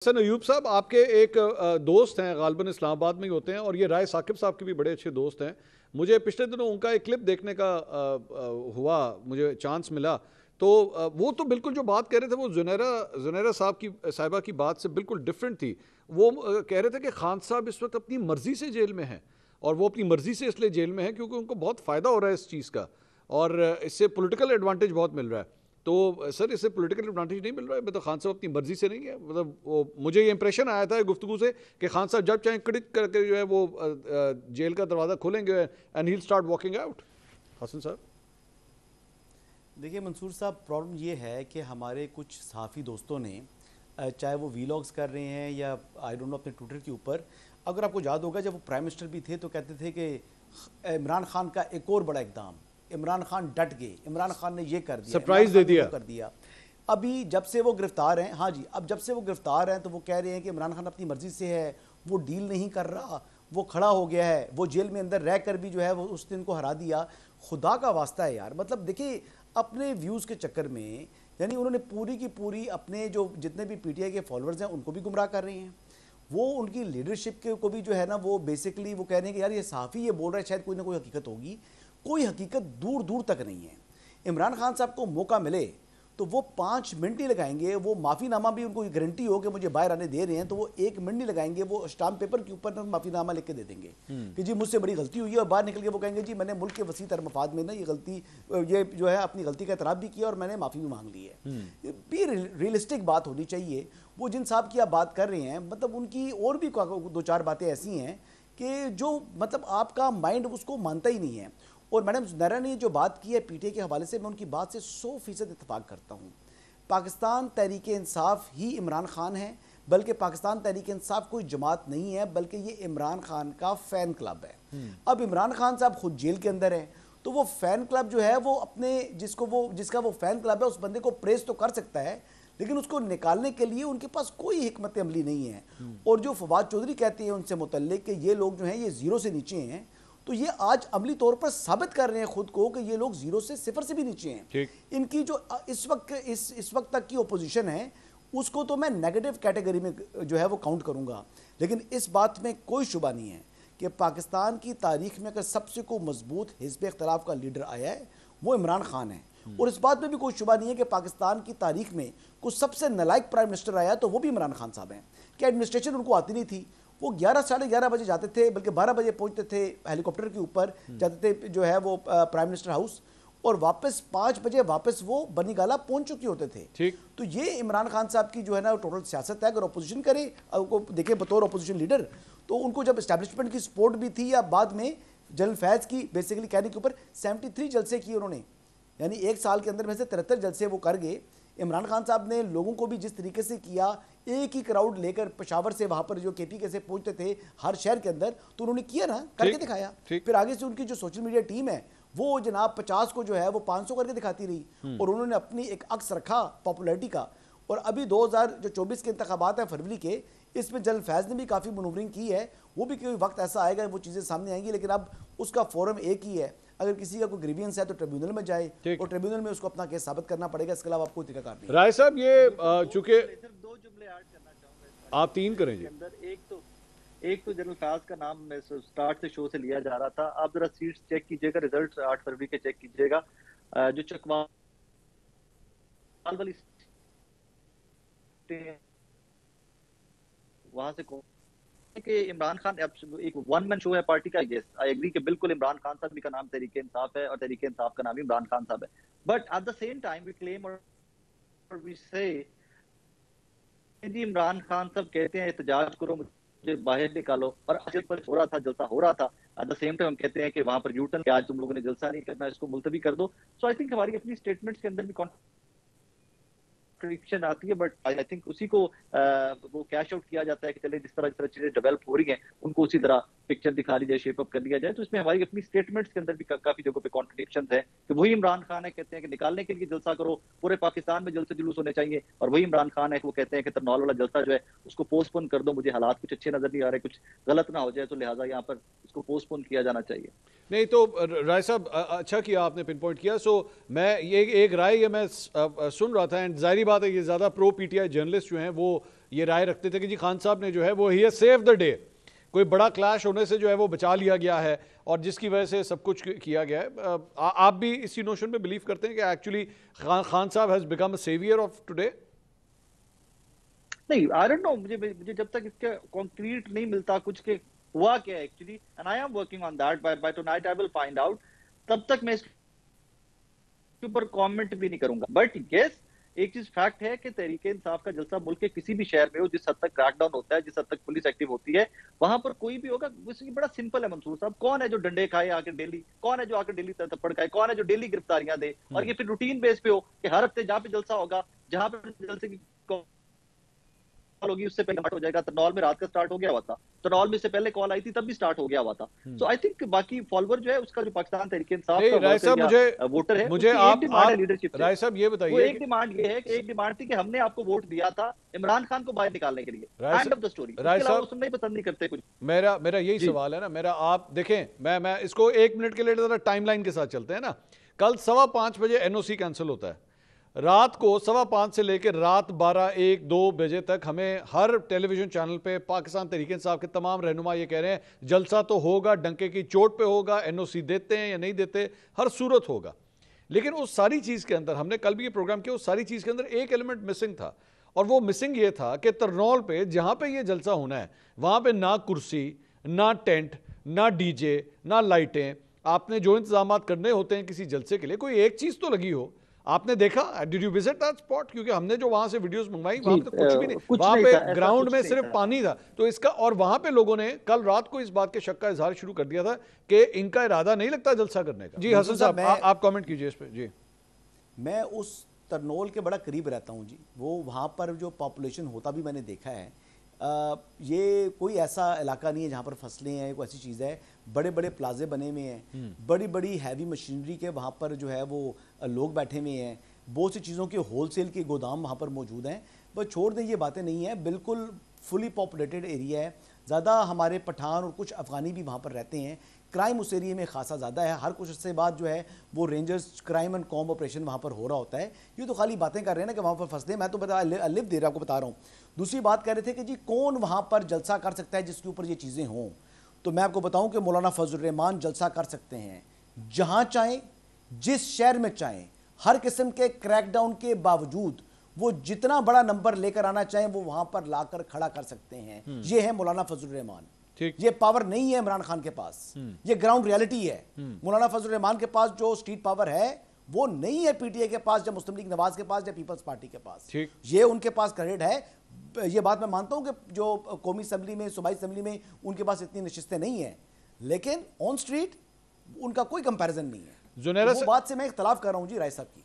हसन अयूब साहब, आपके एक दोस्त हैं, गालिबन इस्लामाबाद में ही होते हैं, और ये राय साकिब साहब के भी बड़े अच्छे दोस्त हैं। मुझे पिछले दिनों उनका एक क्लिप देखने का हुआ, मुझे चांस मिला। तो वो तो बिल्कुल जो बात कह रहे थे वो जुनैरा साहिबा की बात से बिल्कुल डिफरेंट थी। वो कह रहे थे कि खान साहब इस वक्त अपनी मर्जी से जेल में हैं, और वो अपनी मर्जी से इसलिए जेल में हैं क्योंकि उनको बहुत फ़ायदा हो रहा है इस चीज़ का, और इससे पॉलिटिकल एडवांटेज बहुत मिल रहा है। तो सर, इससे पॉलिटिकल एडवांटेज नहीं मिल रहा है? मतलब खान साहब अपनी मर्जी से नहीं है, मतलब वो मुझे ये इंप्रेशन आया था गुफ्तगू से कि खान साहब जब चाहे क्लिक करके जो है वो जेल का दरवाज़ा खोलेंगे and he will start walking out. Hasan साहब देखिए मंसूर साहब, प्रॉब्लम ये है कि हमारे कुछ सहाफ़ी दोस्तों ने, चाहे वो वीलॉग्स कर रहे हैं या आई डोंट नो अपने ट्विटर के ऊपर, अगर आपको याद होगा जब वो प्राइम मिनिस्टर भी थे तो कहते थे कि इमरान खान का एक और बड़ा इकदाम, इमरान खान डट गए, इमरान खान ने ये कर दिया, सरप्राइज दे दिया कर दिया। अभी जब से वो गिरफ्तार हैं, हाँ जी, अब जब से वो गिरफ्तार हैं तो वो कह रहे हैं कि इमरान खान अपनी मर्जी से है, वो डील नहीं कर रहा, वो खड़ा हो गया है, वो जेल में अंदर रह कर भी जो है वो उस दिन को हरा दिया। खुदा का वास्ता है यार, मतलब देखिए अपने व्यूज़ के चक्कर में यानी उन्होंने पूरी की पूरी अपने जो जितने भी पीटीआई के फॉलोअर्स हैं उनको भी गुमराह कर रहे हैं। वो उनकी लीडरशिप के को भी जो है ना, वो बेसिकली वो कह रहे हैं कि यार ये सहाफ़ी ये बोल रहा है, शायद कोई ना कोई हकीकत होगी। कोई हकीकत दूर दूर तक नहीं है। इमरान खान साहब को मौका मिले तो वो 5 मिनट ही लगाएंगे, वो माफ़ीनामा भी उनको गारंटी हो कि मुझे बाहर आने दे रहे हैं तो वो 1 मिनट नहीं लगाएंगे, वो स्टाम्प पेपर के ऊपर माफ़ीनामा लिख के दे देंगे कि जी मुझसे बड़ी गलती हुई है, और बाहर निकल के वो कहेंगे जी मैंने मुल्क के वसी तर मफाद में ना ये गलती, ये जो है अपनी गलती का एतराफ़ भी किया और मैंने माफ़ी भी मांग ली है। भी रियलिस्टिक बात होनी चाहिए। वो जिन साहब की आप बात कर रहे हैं, मतलब उनकी और भी 2-4 बातें ऐसी हैं कि जो मतलब आपका माइंड उसको मानता ही नहीं है। और मैडम जुनैरा ने जो बात की है पीटीआई के हवाले से, मैं उनकी बात से 100% इत्तेफाक करता हूँ। पाकिस्तान तहरीक इंसाफ ही इमरान खान है, बल्कि पाकिस्तान तहरीक इंसाफ कोई जमात नहीं है, बल्कि ये इमरान खान का फ़ैन क्लब है। अब इमरान खान साहब खुद जेल के अंदर हैं, तो वो फ़ैन क्लब जो है वो अपने जिसका वो फ़ैन क्लब है उस बंदे को प्रेस तो कर सकता है, लेकिन उसको निकालने के लिए उनके पास कोई हिकमत अमली नहीं है। और जो फवाद चौधरी कहते हैं उनसे मुतल्लिक कि ये लोग जो हैं ये ज़ीरो से नीचे हैं, तो ये आज अमली तौर पर साबित कर रहे हैं खुद को कि ये लोग ज़ीरो से सिफर से भी नीचे हैं। इनकी जो इस वक्त तक की ओपोजिशन है उसको तो मैं नेगेटिव कैटेगरी में जो है वो काउंट करूंगा, लेकिन इस बात में कोई शुबा नहीं है कि पाकिस्तान की तारीख में अगर सबसे को मजबूत हिज़्ब इख्तिलाफ का लीडर आया है वो इमरान खान है। और इस बात में भी कोई शुबा नहीं है कि पाकिस्तान की तारीख में कुछ सबसे नालायक प्राइम मिनिस्टर आया तो वो भी इमरान खान साहब हैं। कि एडमिनिस्ट्रेशन उनको आती नहीं थी, वो 11 साढ़े 11 बजे जाते थे, बल्कि 12 बजे पहुंचते थे, हेलीकॉप्टर के ऊपर जाते थे जो है वो प्राइम मिनिस्टर हाउस, और वापस 5 बजे वापस वो बनी गाला पहुंच चुके होते थे। ठीक, तो ये इमरान खान साहब की जो है ना टोटल सियासत है। अगर अपोजिशन करे, उनको देखें बतौर अपोजिशन लीडर, तो उनको जब इस्टेब्लिशमेंट की सपोर्ट भी थी या बाद में जनरल फैज़ की बेसिकली कहने के ऊपर 73 जलसे किए उन्होंने, यानी 1 साल के अंदर में से 73 जलसे वो कर गए। इमरान खान साहब ने लोगों को भी जिस तरीके से किया, एक ही क्राउड लेकर पेशावर से वहां पर जो केपी कैसे पहुंचते थे हर शहर के अंदर, तो उन्होंने किया ना, करके दिखाया। फिर आगे से उनकी जो सोशल मीडिया टीम है वो जनाब 50 को जो है वो 500 करके दिखाती रही, और उन्होंने अपनी एक अक्स रखा पॉपुलैरिटी का। और अभी 2024 के इंतखाबात हैं फरवरी के, इसमें जनरल फैज़ ने भी काफ़ी मनूवरिंग की है। वो भी कोई वक्त ऐसा आएगा वो चीज़ें सामने आएंगी, लेकिन अब उसका फोरम एक ही है। अगर किसी का कोई ग्रीवियंस है तो ट्रिब्यूनल में जाए और ट्रिब्यूनल में उसको अपना केस साबित करना पड़ेगा, इसके अलावा आपको तरीकाकार नहीं। राय साहब, ये चूंकि 2 जुमले ऐड करना चाहूंगा आप 3 करें जी। एक तो जनरल फैज का नाम स्टार्ट से शो से लिया जा रहा था। आप जरा सीट्स चेक कीजिएगा, रिजल्ट 8 फरवरी के चेक कीजिएगा। जो चकवाल वाली वहां से कि इमरान खान एक वन मैन शो है पार्टी का। यस, आई एग्री कि बिल्कुल इमरान खान साहब का नाम तहरीक इंसाफ है और तहरीक इंसाफ का नाम भी इमरान खान साहब है, but at the same time we claim or we say जी इमरान खान साहब कहते हैं एहतजाज करो, मुझे बाहर निकालो, और आज पर हो रहा था, जलसा हो रहा था। एट द सेम टाइम हम कहते हैं कि वहां पर यूटर्न कि आज तुम लोगों ने जलसा नहीं करना, इसको मुलतवी कर दो। सो आई थिंक हमारी अपनी स्टेटमेंट्स के अंदर भी कॉन्ट्रडिक्शन आती है, बट आई थिंक उसी को वो कैश आउट किया जाता है कि चले जिस तरह चीजें डेवलप हो रही हैं उनको उसी तरह पिक्चर दिखा दी जाए, शेप अप कर दिया जाए। तो इसमें हमारी अपनी स्टेटमेंट्स के अंदर भी काफी जगहों पे कॉन्ट्रडिक्शन है कि वही इमरान खान है कहते हैं कि निकालने के लिए जलसा करो, पूरे पाकिस्तान में जलसे जुलूस होने चाहिए, और वही इमरान खान है कि वो कहते हैं कि तरनौल वाला जलसा जो है उसको पोस्टपोन कर दो, मुझे हालात कुछ अच्छे नजर नहीं आ रहे, कुछ गलत ना हो जाए, तो लिहाजा यहाँ पर इसको पोस्टपोन किया जाना चाहिए। नहीं तो राय साहब, अच्छा किया आपने पिन पॉइंट किया। सो मैं ये एक राय ये मैं सुन रहा था, एंड जाहिर बात है, ये ज़्यादा प्रो पीटीआई जर्नलिस्ट जो हैं वो ये राय रखते थे कि जी खान साहब ने जो है वो ही सेव द डे, कोई बड़ा क्लैश होने से जो है वो बचा लिया गया है और जिसकी वजह से सब कुछ किया गया है। आप भी इसी नोशन पे बिलीव करते हैं कि एक्चुअली खान साहब has become a saviour of today? नहीं, आई डोंट नो, मुझे जब तक इसके कॉन्क्रीट नहीं मिलता कुछ के हुआ क्या actually, and I am working on that, bye tonight I will find out, तब तक मैं इसके ऊपर कमेंट भी नहीं करूंगा। बट यस, एक चीज फैक्ट है कि तहरीके इंसाफ का जलसा मुल्क के किसी भी शहर में हो, जिस हद तक क्रैकडाउन होता है, जिस हद तक पुलिस एक्टिव होती है, वहां पर कोई भी होगा, उसकी बड़ा सिंपल है मंसूर साहब, कौन है जो डंडे खाए आके डेली, कौन है जो आकर डेली थप्पड़ खाए, कौन है जो डेली गिरफ्तारियां दे, और ये फिर रूटीन बेस पे हो कि हर हफ्ते जहां पे जलसा होगा, जहां पे जलसे की होगी उससे पहले स्टार्ट हो जाएगा। तरनौल में रात का स्टार्ट हो गया हुआ था, तरनौल में इससे पहले कॉल आई थी तब भी स्टार्ट हो गया हुआ था। सो आई थिंक बाकी फॉलोअर जो है उसका, जो पाकिस्तान तहरीक इंसाफ का राय साहब वोटर है, मुझे आप लीडरशिप राय साहब ये बताइए, वो एक डिमांड ये है कि एक डिमांड थी कि हमने आपको वोट दिया था इमरान खान को बाहर निकालने के लिए, एंड ऑफ द स्टोरी। राय साहब सुनना ही पसंद नहीं करते कुछ। मेरा यही सवाल है ना, मेरा आप देखें, मैं इसको 1 मिनट के लिए जरा टाइमलाइन के साथ चलते हैं ना। कल 5:15 बजे एनओसी कैंसिल होता है, रात को 5:15 से लेकर रात 12, 1, 2 बजे तक हमें हर टेलीविजन चैनल पे पाकिस्तान तहरीक इंसाफ के तमाम रहनुमा ये कह रहे हैं जलसा तो होगा, डंके की चोट पे होगा, एनओसी देते हैं या नहीं देते, हर सूरत होगा। लेकिन उस सारी चीज़ के अंदर, हमने कल भी ये प्रोग्राम किया, उस सारी चीज़ के अंदर एक एलिमेंट मिसिंग था, और वो मिसिंग ये था कि तरनौल पे जहाँ पे ये जलसा होना है वहाँ पे ना कुर्सी, ना टेंट, ना डीजे, ना लाइटें, आपने जो इंतजाम करने होते हैं किसी जलसे के लिए, कोई एक चीज़ तो लगी हो। आपने देखा, did you visit that spot? क्योंकि हमने जो वहां से वीडियोस मंगवाई वहां पे तो कुछ भी नहीं, वहां पे ग्राउंड में सिर्फ पानी था। तो इसका, और वहां पे लोगों ने कल रात को इस बात के शक का इजहार शुरू कर दिया था कि इनका इरादा नहीं लगता जलसा करने का। जी हसन साहब, आप कमेंट कीजिए इस पे। जी, मैं उस तरनौल के बड़ा करीब रहता हूँ जी, वो वहाँ पर जो पॉपुलेशन होता भी मैंने देखा है। ये कोई ऐसा इलाका नहीं है जहाँ पर फसलें हैं, कोई ऐसी चीज़ है, बड़े बड़े प्लाजे बने हुए हैं, बड़ी बड़ी हैवी मशीनरी के वहाँ पर जो है वो लोग बैठे हुए हैं, बहुत सी चीज़ों के होलसेल के गोदाम वहाँ पर मौजूद हैं। बस छोड़ दें, ये बातें नहीं है, बिल्कुल फुली पॉपुलेटेड एरिया है, ज़्यादा हमारे पठान और कुछ अफ़गानी भी वहाँ पर रहते हैं, क्राइम उस एरिया में खासा ज़्यादा है। हर कुछ से बाद जो है वो rangers crime and com operation वहाँ पर हो रहा होता है। ये तो खाली बातें कर रहे हैं ना कि वहाँ पर फंसते हैं, मैं तो लिव दे रहा, आपको बता रहा हूँ। दूसरी बात कह रहे थे कि जी कौन वहाँ पर जलसा कर सकता है जिसके ऊपर ये चीज़ें हों, तो मैं आपको बताऊँ कि मौलाना फजल रहमान जलसा कर सकते हैं जहाँ चाहें, जिस शहर में चाहें, हर किस्म के क्रैकडाउन के बावजूद वो जितना बड़ा नंबर लेकर आना चाहें वो वहाँ पर लाकर खड़ा कर सकते हैं। ये है मौलाना फजल रहमान। ये पावर नहीं है इमरान खान के पास, ये ग्राउंड रियलिटी है। मौलाना फजल रहमान के पास जो स्ट्रीट पावर है वो नहीं है पीटीआई के पास, या मुस्लिम लीग नवाज के पास, या पीपल्स पार्टी के पास। ये उनके पास क्रेडिट है। ये बात मैं मानता हूं कि जो कौमी असेंबली में, सूबाई असेंबली में उनके पास इतनी नशिस्तें नहीं है, लेकिन ऑन स्ट्रीट उनका कोई कंपैरिजन नहीं है। वो बात से मैं इख्तलाफ कर रहा हूं जी राय साहब की।